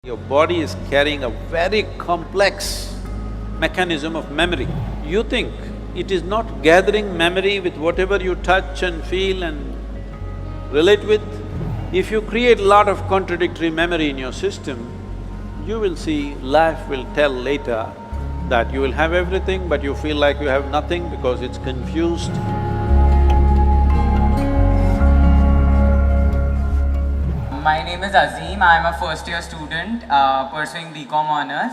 Your body is carrying a very complex mechanism of memory. You think it is not gathering memory with whatever you touch and feel and relate with. If you create a lot of contradictory memory in your system, you will see life will tell later that you will have everything but you feel like you have nothing because it's confused. My name is Azim. I'm a first year student pursuing BCom honors.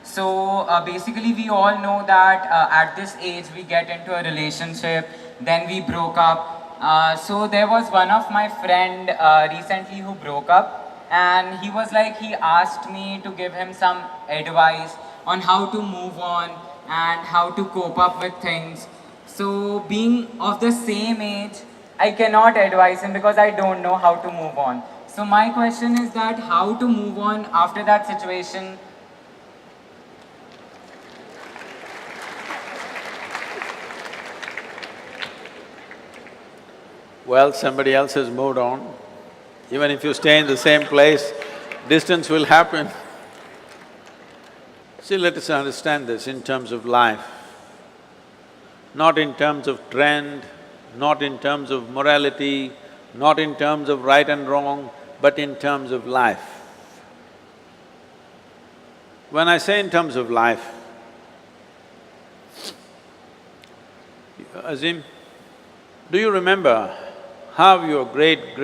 So basically we all know that at this age we get into a relationship, then we broke up. So there was one of my friend recently who broke up, and he was like, he asked me to give him some advice on how to move on and how to cope up with things. So being of the same age, I cannot advise him because I don't know how to move on. So my question is that how to move on after that situation. Well, somebody else has moved on. Even if you stay in the same place, distance will happen. See, let us understand this in terms of life, not in terms of trend, not in terms of morality, not in terms of right and wrong, but in terms of life. When I say in terms of life, Azim, do you remember how your great,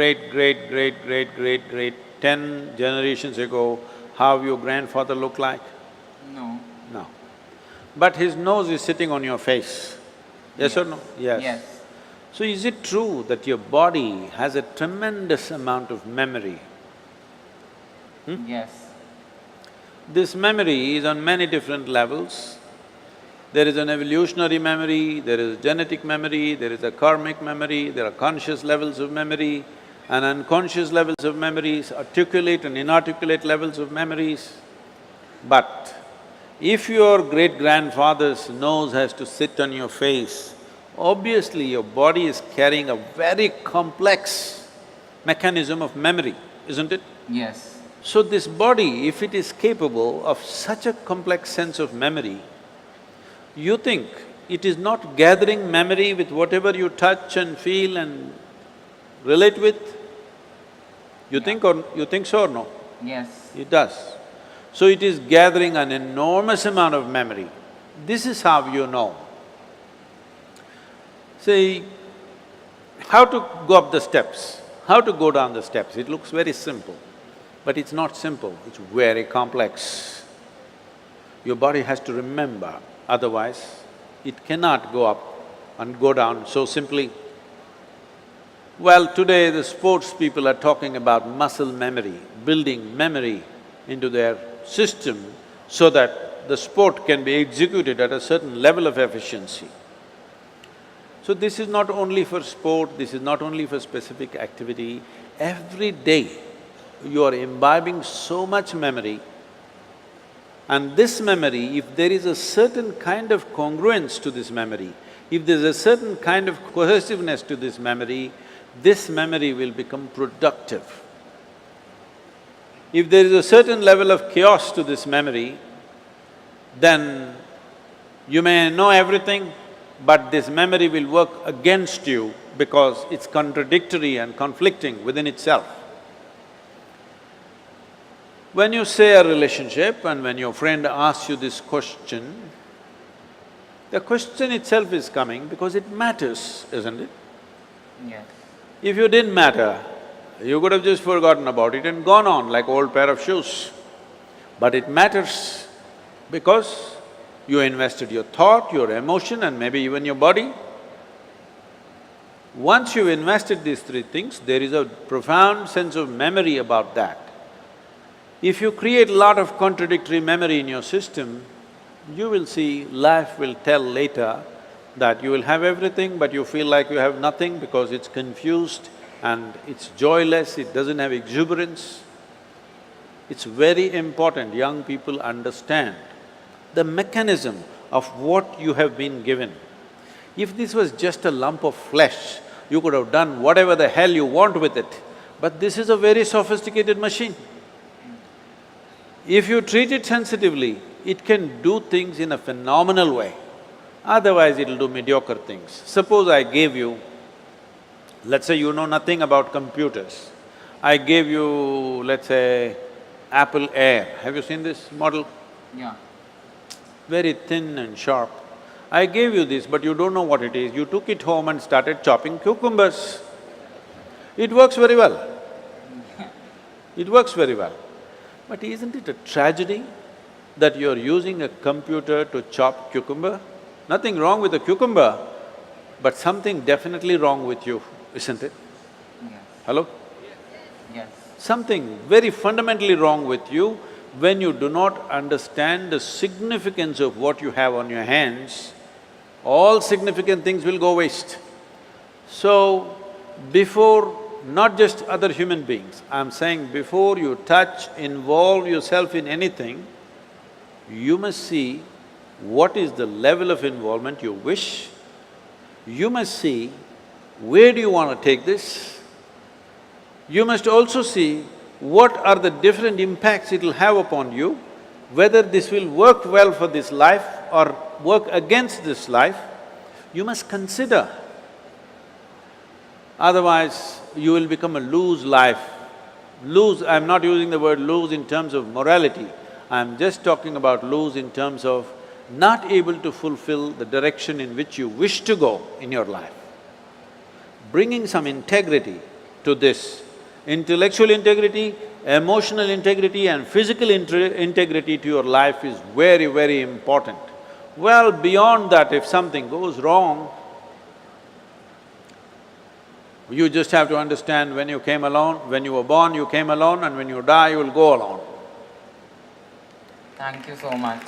10 generations ago, how your grandfather looked like? No. No. But his nose is sitting on your face, yes or no? Yes. So is it true that your body has a tremendous amount of memory? Yes. This memory is on many different levels. There is an evolutionary memory, there is genetic memory, there is a karmic memory, there are conscious levels of memory and unconscious levels of memories, articulate and inarticulate levels of memories. But if your great-grandfather's nose has to sit on your face, obviously your body is carrying a very complex mechanism of memory, isn't it? Yes. So this body, if it is capable of such a complex sense of memory, you think it is not gathering memory with whatever you touch and feel and relate with? You think so or no? Yes. It does. So it is gathering an enormous amount of memory. This is how you know. See, how to go up the steps, how to go down the steps, it looks very simple, but it's not simple, it's very complex. Your body has to remember, otherwise it cannot go up and go down so simply. Well, today the sports people are talking about muscle memory, building memory into their system so that the sport can be executed at a certain level of efficiency. So this is not only for sport, this is not only for specific activity. Every day you are imbibing so much memory, and this memory, if there is a certain kind of congruence to this memory, if there's a certain kind of cohesiveness to this memory will become productive. If there is a certain level of chaos to this memory, then you may know everything, but this memory will work against you because it's contradictory and conflicting within itself. When you say a relationship and when your friend asks you this question, the question itself is coming because it matters, isn't it? Yes. If you didn't matter, you could have just forgotten about it and gone on like old pair of shoes. But it matters because you invested your thought, your emotion and maybe even your body. Once you've invested these three things, there is a profound sense of memory about that. If you create a lot of contradictory memory in your system, you will see life will tell later that you will have everything but you feel like you have nothing because it's confused and it's joyless, it doesn't have exuberance. It's very important young people understand the mechanism of what you have been given. If this was just a lump of flesh, you could have done whatever the hell you want with it, but this is a very sophisticated machine. If you treat it sensitively, it can do things in a phenomenal way. Otherwise, it'll do mediocre things. Suppose I gave you, let's say you know nothing about computers. I gave you, let's say, Apple Air. Have you seen this model? Yeah. Very thin and sharp. I gave you this, but you don't know what it is. You took it home and started chopping cucumbers. It works very well. It works very well. But isn't it a tragedy that you're using a computer to chop cucumber? Nothing wrong with a cucumber, but something definitely wrong with you, isn't it? Yes. Hello? Yes. Something very fundamentally wrong with you when you do not understand the significance of what you have on your hands. All significant things will go waste. So, before not just other human beings, I'm saying before you touch, involve yourself in anything, you must see what is the level of involvement you wish. You must see where do you want to take this. You must also see what are the different impacts it'll have upon you, whether this will work well for this life or work against this life. You must consider. Otherwise, you will become a loose life. Loose, I'm not using the word loose in terms of morality, I'm just talking about loose in terms of not able to fulfill the direction in which you wish to go in your life. Bringing some integrity to this, intellectual integrity, emotional integrity and physical integrity to your life is very, very important. Well, beyond that, if something goes wrong, you just have to understand when you came alone, when you were born, you came alone, and when you die, you will go alone. Thank you so much.